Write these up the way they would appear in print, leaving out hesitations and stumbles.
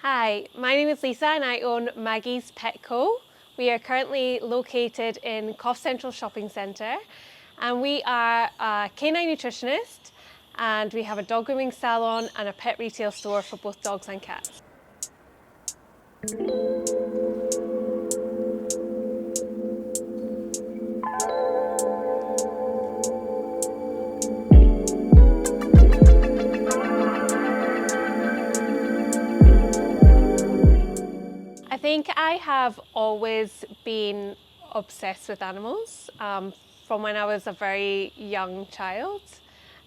Hi, my name is Lisa and I own Maggie's Pet Co. We are currently located in Coffs Central Shopping Centre and we are a canine nutritionist and we have a dog grooming salon and a pet retail store for both dogs and cats. I think I have always been obsessed with animals from when I was a very young child.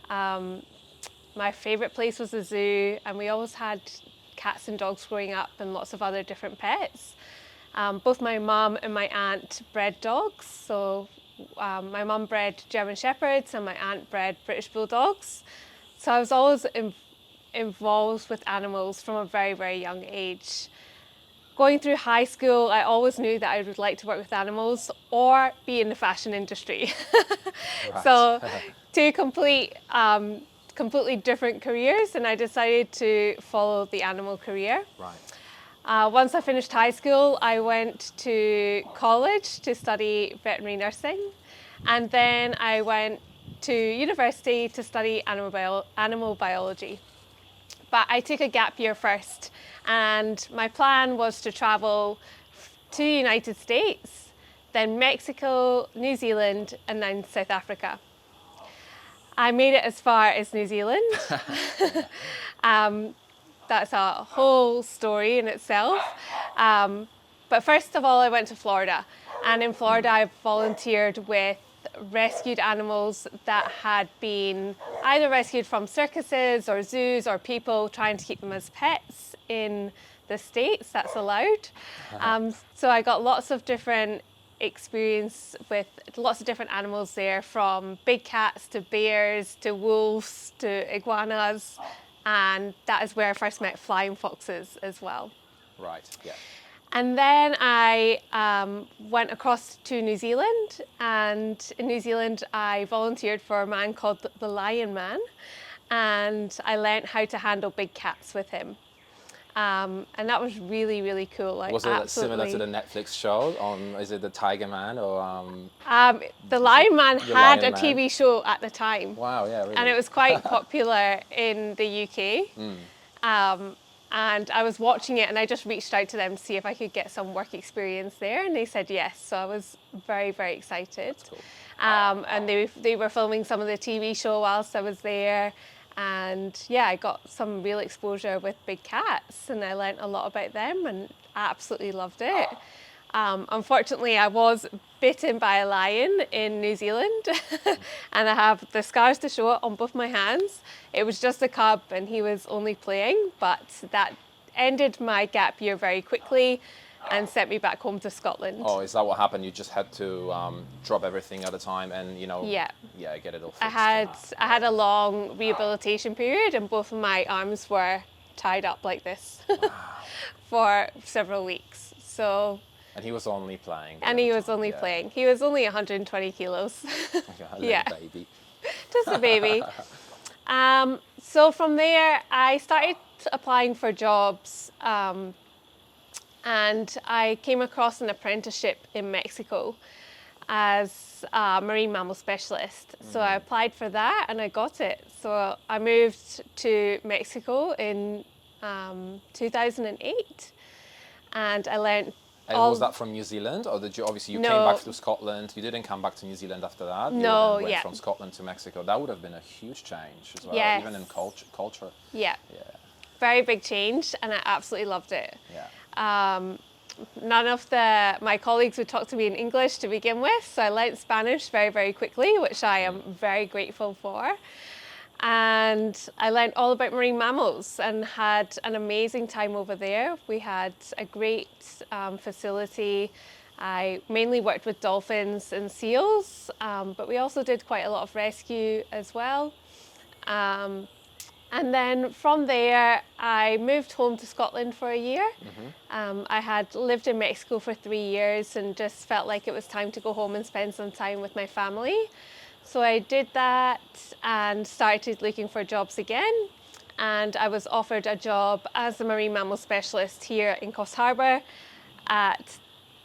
My favourite place was the zoo and we always had cats and dogs growing up and lots of other different pets. Both my mum and my aunt bred dogs, so my mum bred German Shepherds and my aunt bred British Bulldogs. So I was always involved with animals from a very, very young age. Going through high school, I always knew that I would like to work with animals or be in the fashion industry. Right. So two completely different careers, and I decided to follow the animal career. Right. Once I finished high school, I went to college to study veterinary nursing, and then I went to university to study animal biology. But I took a gap year first, and my plan was to travel to the United States, then Mexico, New Zealand, and then South Africa. I made it as far as New Zealand. That's a whole story in itself. But first of all, I went to Florida. And in Florida, I volunteered with rescued animals that had been either rescued from circuses or zoos or people trying to keep them as pets in the States. That's allowed. So I got lots of different experience with lots of different animals there, from big cats to bears to wolves to iguanas, and that is where I first met flying foxes as well. Right. Yeah. And then I went across to New Zealand, and in New Zealand I volunteered for a man called the Lion Man, and I learnt how to handle big cats with him. And that was really, really cool. Was it similar to the Netflix show is it the Tiger Man or the Lion Man The had Lion a Man? TV show at the time. Wow, yeah, really. And it was quite popular in the UK. And I was watching it and I just reached out to them to see if I could get some work experience there, and they said yes. So I was very, very excited. That's cool. And they were filming some of the TV show whilst I was there. And yeah, I got some real exposure with big cats and I learnt a lot about them and I absolutely loved it. Unfortunately, I was bitten by a lion in New Zealand and I have the scars to show it on both my hands. It was just a cub and he was only playing, but that ended my gap year very quickly and sent me back home to Scotland. Oh, is that what happened? You just had to drop everything at a time and, Yeah. get it all fixed. I had a long rehabilitation period and both of my arms were tied up like this for several weeks. So. And he was only playing. And he was only playing. He was only 120 kilos. Yeah. Baby. Just a baby. So from there, I started applying for jobs. And I came across an apprenticeship in Mexico as a Marine Mammal Specialist. So I applied for that and I got it. So I moved to Mexico in 2008 and I learned. And was that from New Zealand, or did you came back to Scotland? You didn't come back to New Zealand after that. No, you went from Scotland to Mexico. That would have been a huge change as well, yes. even in culture. Yeah. Very big change, and I absolutely loved it. Yeah. None of my colleagues would talk to me in English to begin with, so I learnt Spanish very, very quickly, which I am very grateful for. And I learned all about marine mammals and had an amazing time over there. We had a great facility. I mainly worked with dolphins and seals, but we also did quite a lot of rescue as well. And then from there, I moved home to Scotland for a year. I had lived in Mexico for 3 years and just felt like it was time to go home and spend some time with my family. So I did that and started looking for jobs again. and I was offered a job as a Marine Mammal Specialist here in Coffs Harbour. At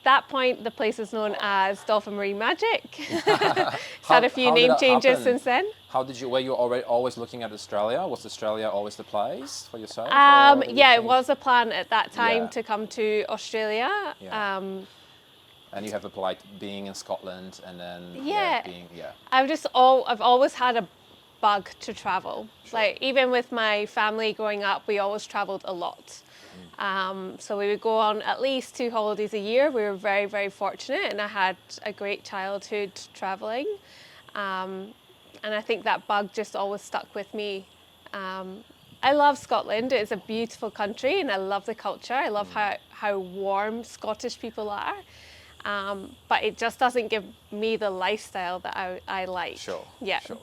that point, the place is known as Dolphin Marine Magic. It's had a few How did name that changes happen? since then. Were you already always looking at Australia? Was Australia always the place for yourself? Yeah, it was a plan at that time Yeah. to come to Australia. Yeah. And you have applied being in Scotland and then Yeah. being. I've always had a bug to travel. Sure. Like even with my family growing up, we always traveled a lot. So we would go on at least 2 holidays a year. We were very, very fortunate, and I had a great childhood traveling. And I think that bug just always stuck with me. I love Scotland. It's a beautiful country, and I love the culture. I love how warm Scottish people are. But it just doesn't give me the lifestyle that I like. Sure. Yeah. Sure.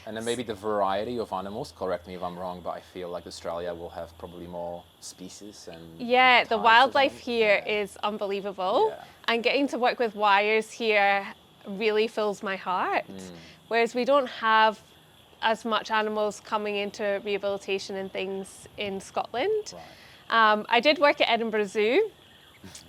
And then maybe the variety of animals, correct me if I'm wrong, but I feel like Australia will have probably more species and Yeah, types the of wildlife animals. here Yeah. is unbelievable. Yeah. And getting to work with wires here really fills my heart. Whereas we don't have as much animals coming into rehabilitation and things in Scotland. Right. I did work at Edinburgh Zoo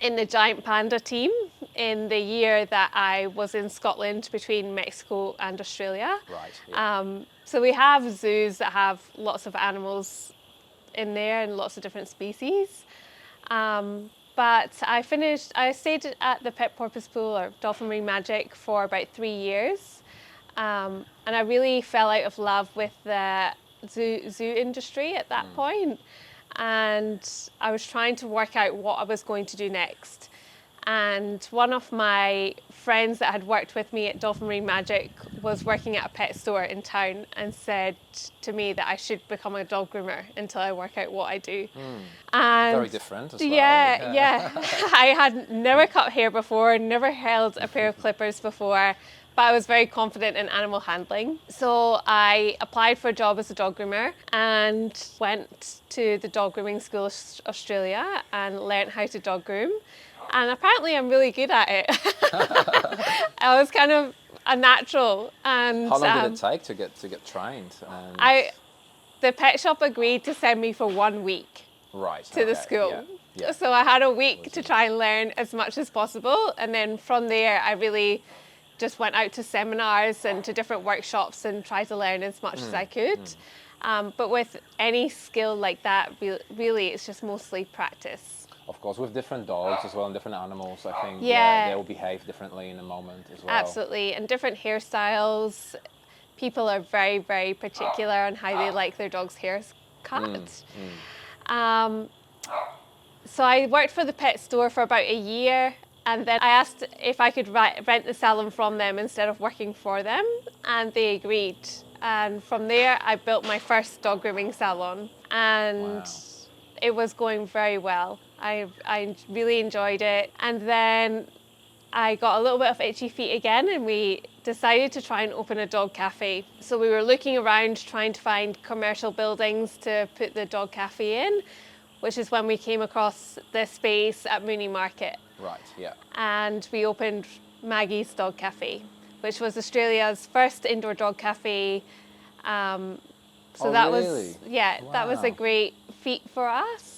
in the giant panda team in the year that I was in Scotland between Mexico and Australia. Right. Yeah. So we have zoos that have lots of animals in there and lots of different species. But I stayed at the Pet Porpoise Pool or Dolphin Marine Magic for about 3 years. And I really fell out of love with the zoo industry at that point. And I was trying to work out what I was going to do next. And one of my friends that had worked with me at Dolphin Marine Magic was working at a pet store in town and said to me that I should become a dog groomer until I work out what I do. And Very different as well. yeah. I had never cut hair before, never held a pair of clippers before, but I was very confident in animal handling. So I applied for a job as a dog groomer and went to the dog grooming school Australia and learnt how to dog groom. And apparently I'm really good at it. I was kind of a natural. And How long did it take to get trained? And... The pet shop agreed to send me for 1 week Right. to the school. Yeah. Yeah. So I had a week to try and learn as much as possible. And then from there, I really just went out to seminars and to different workshops and tried to learn as much as I could. But with any skill like that, really, it's just mostly practice. Of course, with different dogs as well and different animals, I think Yeah. they will behave differently in a moment as well. Absolutely. And different hairstyles. People are very, very particular on how they like their dog's hair cut. So I worked for the pet store for about a year, and then I asked if I could rent the salon from them instead of working for them, and they agreed. And from there, I built my first dog grooming salon, and it was going very well. I really enjoyed it. And then I got a little bit of itchy feet again, and we decided to try and open a dog cafe. So we were looking around trying to find commercial buildings to put the dog cafe in, which is when we came across this space at Mooney Market. Right, yeah. And we opened Maggie's Dog Cafe, which was Australia's first indoor dog cafe. That was that was a great feat for us.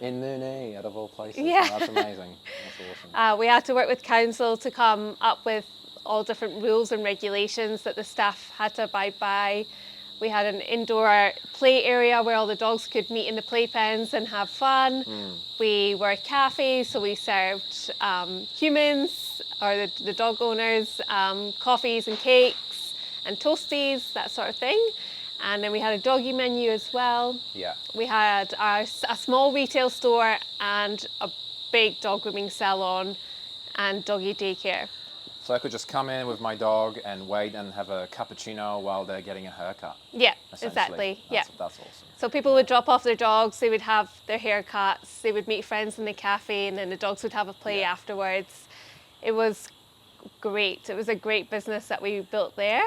In Mooney, out of all places. Yeah. That's amazing. That's awesome. We had to work with council to come up with all different rules and regulations that the staff had to abide by. We had an indoor play area where all the dogs could meet in the playpens and have fun. We were a cafe, so we served humans or the dog owners coffees and cakes and toasties, that sort of thing. And then we had a doggy menu as well. Yeah. We had a small retail store and a big dog grooming salon and doggy daycare. So I could just come in with my dog and wait and have a cappuccino while they're getting a haircut. Yeah, Essentially. exactly. That's awesome. So people would drop off their dogs, they would have their haircuts, they would meet friends in the cafe, and then the dogs would have a play afterwards. It was great. It was a great business that we built there.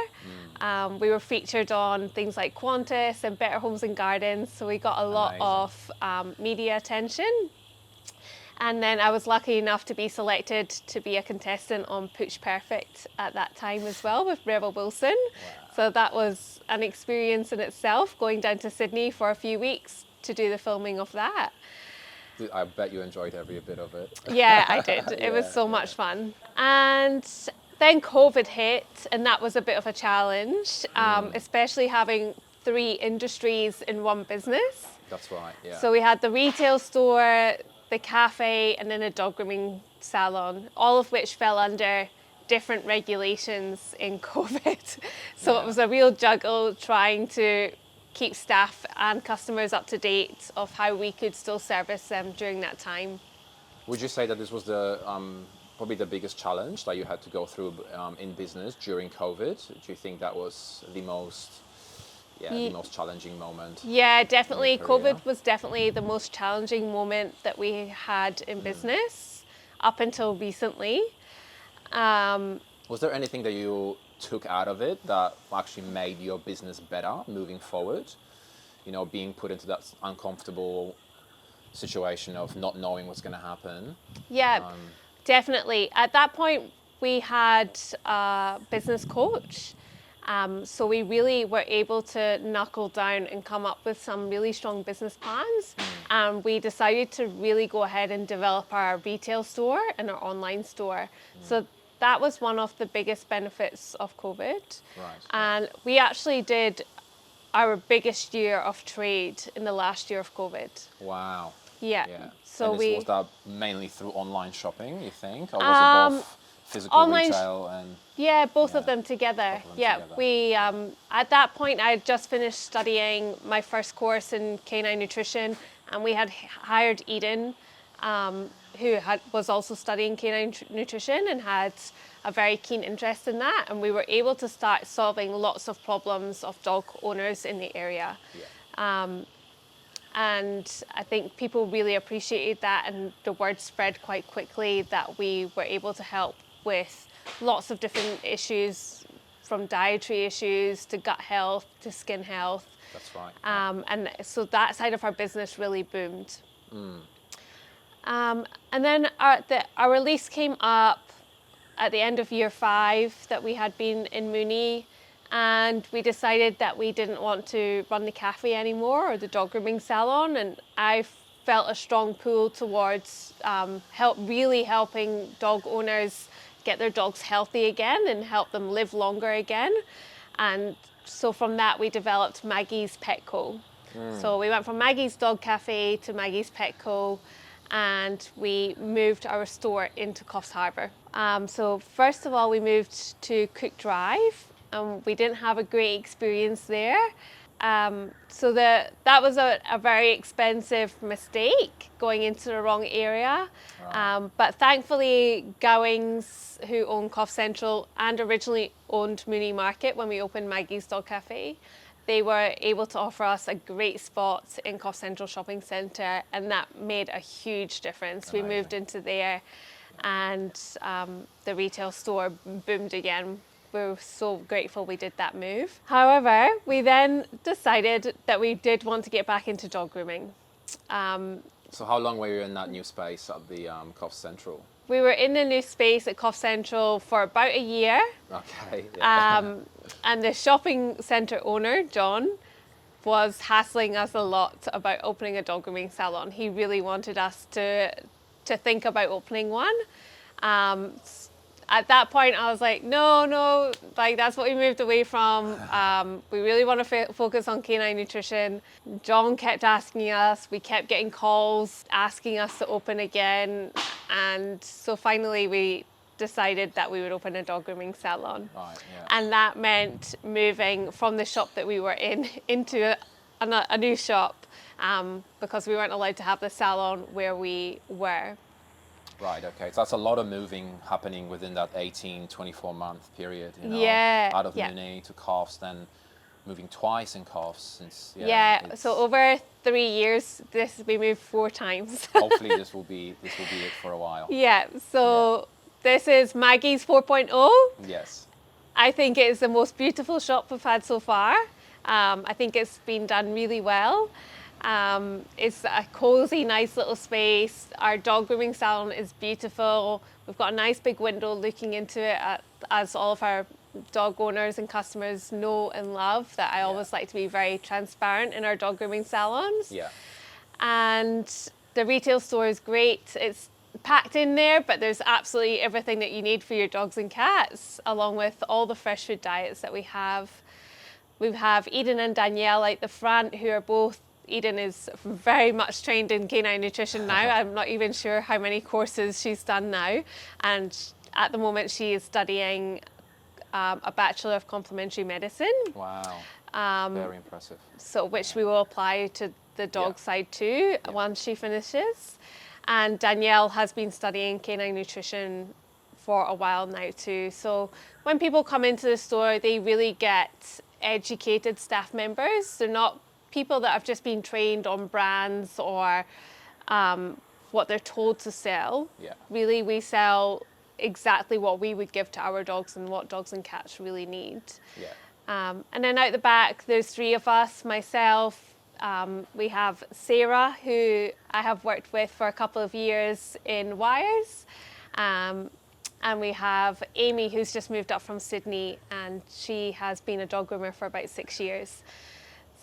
We were featured on things like Qantas and Better Homes and Gardens, so we got a lot of media attention. And then I was lucky enough to be selected to be a contestant on Pooch Perfect at that time as well with Rebel Wilson So that was an experience in itself, going down to Sydney for a few weeks to do the filming of that. I bet you enjoyed every bit of it. Yeah, I did. It was so much fun. And then COVID hit, and that was a bit of a challenge, especially having 3 industries in one business. That's right, yeah. So we had the retail store, the cafe, and then a dog grooming salon, all of which fell under different regulations in COVID. So it was a real juggle trying to keep staff and customers up to date of how we could still service them during that time. Would you say that this was the probably the biggest challenge that you had to go through in business during COVID? Do you think that was the most challenging moment? Yeah, definitely. in your career? COVID was definitely the most challenging moment that we had in business up until recently. Was there anything that you took out of it that actually made your business better moving forward? You know, being put into that uncomfortable situation of not knowing what's going to happen. Yeah, definitely. At that point, we had a business coach. So we really were able to knuckle down and come up with some really strong business plans. And we decided to really go ahead and develop our retail store and our online store. So that was one of the biggest benefits of COVID. Right. And we actually did our biggest year of trade in the last year of COVID. Wow. Yeah. So and was that mainly through online shopping, you think? Or was it both physical online retail and... Yeah, both of them together. together. We at that point I had just finished studying my first course in canine nutrition, and we had hired Eden, who was also studying canine nutrition and had a very keen interest in that, and we were able to start solving lots of problems of dog owners in the area. Yeah. And I think people really appreciated that, and the word spread quite quickly that we were able to help with lots of different issues, from dietary issues to gut health to skin health. That's right. And so that side of our business really boomed. And then our release came up at the end of year 5 that we had been in Mooney, and we decided that we didn't want to run the cafe anymore or the dog grooming salon, and I felt a strong pull towards really helping dog owners get their dogs healthy again and help them live longer again. And so from that we developed Maggie's Pet Co. So we went from Maggie's Dog Cafe to Maggie's Pet Co, and we moved our store into Coffs Harbour. So first of all we moved to Cook Drive, and we didn't have a great experience there. So that was a very expensive mistake, going into the wrong area. But thankfully Gowings, who own Coffs Central and originally owned Mooney Market when we opened Maggie's Dog Cafe, they were able to offer us a great spot in Coffs Central Shopping Centre, and that made a huge difference. Amazing. We moved into there, and the retail store boomed again. We were so grateful we did that move. However, we then decided that we did want to get back into dog grooming. So how long were you in that new space at the Coffs Central? We were in the new space at Coffs Central for about a year. Okay. Yeah. And the shopping centre owner, John, was hassling us a lot about opening a dog grooming salon. He really wanted us to think about opening one. At that point, I was like, no, like that's what we moved away from. We really want to focus on canine nutrition. John kept asking us, we kept getting calls asking us to open again. And so finally we decided that we would open a dog grooming salon. Right, yeah. And that meant moving from the shop that we were in into a new shop, because we weren't allowed to have the salon where we were. Right, okay. So that's a lot of moving happening within that 18-24 month period, you know, Yeah, out of yeah. Mooney to Coffs, then moving twice in Coffs since So over 3 years, we moved 4 times. hopefully this will be it for a while. Yeah, so this is Maggie's 4.0. Yes. I think it is the most beautiful shop we've had so far. I think it's been done really well. It's a cozy, nice little space. Our dog grooming salon is beautiful. We've got a nice big window looking into it as all of our dog owners and customers know and love that I always like to be very transparent in our dog grooming salons. Yeah. And the retail store is great. It's packed in there, but there's absolutely everything that you need for your dogs and cats, along with all the fresh food diets that we have. We have Eden and Danielle at the front, who are both, Eden is very much trained in canine nutrition now. I'm not even sure how many courses she's done now. And at the moment she is studying a Bachelor of Complementary Medicine. Wow. Very impressive. So which we will apply to the dog side too once she finishes. And Danielle has been studying canine nutrition for a while now too. So when people come into the store, they really get educated staff members. They're not people that have just been trained on brands or what they're told to sell. Yeah. Really, we sell exactly what we would give to our dogs and what dogs and cats really need. Yeah. And then out the back, there's three of us, myself. We have Sarah, who I have worked with for a couple of years in wires. And we have Amy, who's just moved up from Sydney, and she has been a dog groomer for about 6 years.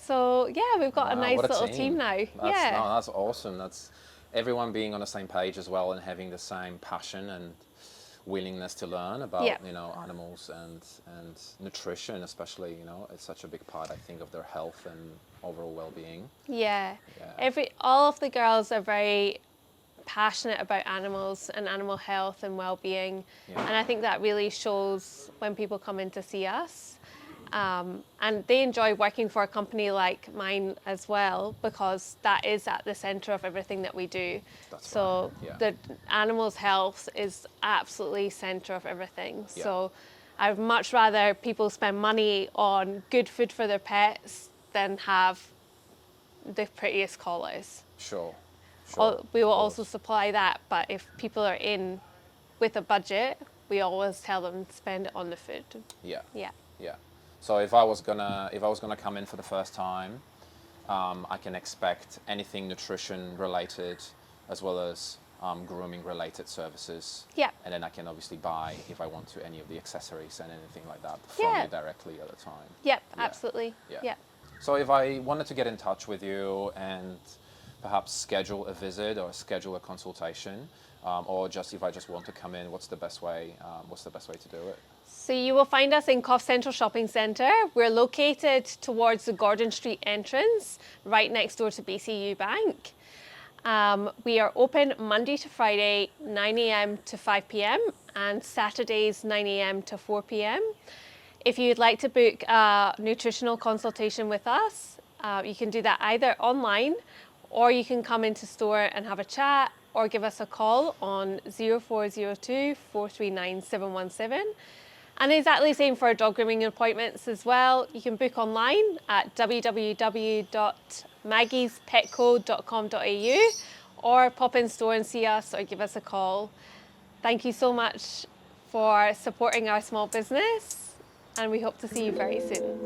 So yeah, we've got a nice little team now. That's awesome. That's everyone being on the same page as well and having the same passion and willingness to learn about animals and nutrition, especially. It's such a big part, I think, of their health and overall well-being. Yeah. All of the girls are very passionate about animals and animal health and well-being, and I think that really shows when people come in to see us. And they enjoy working for a company like mine as well, because that is at the centre of everything that we do. The animals' health is absolutely centre of everything. So I'd much rather people spend money on good food for their pets than have the prettiest collars. Sure. We will also supply that, but if people are in with a budget, we always tell them to spend it on the food. Yeah. Yeah. Yeah. So if I was gonna come in for the first time, I can expect anything nutrition related, as well as grooming related services. Yeah. And then I can obviously buy, if I want to, any of the accessories and anything like that from you directly at the time. Yep. Absolutely. Yeah. Yeah. So if I wanted to get in touch with you and perhaps schedule a visit or schedule a consultation, or just if I just want to come in, what's the best way to do it? So you will find us in Coffs Central Shopping Centre. We're located towards the Gordon Street entrance, right next door to BCU Bank. We are open Monday to Friday, 9 a.m. to 5 p.m. and Saturdays, 9 a.m. to 4 p.m. If you'd like to book a nutritional consultation with us, you can do that either online, or you can come into store and have a chat, or give us a call on 0402 439 717. And exactly the same for our dog grooming appointments as well. You can book online at www.maggiespetco.com.au, or pop in store and see us or give us a call. Thank you so much for supporting our small business, and we hope to see you very soon.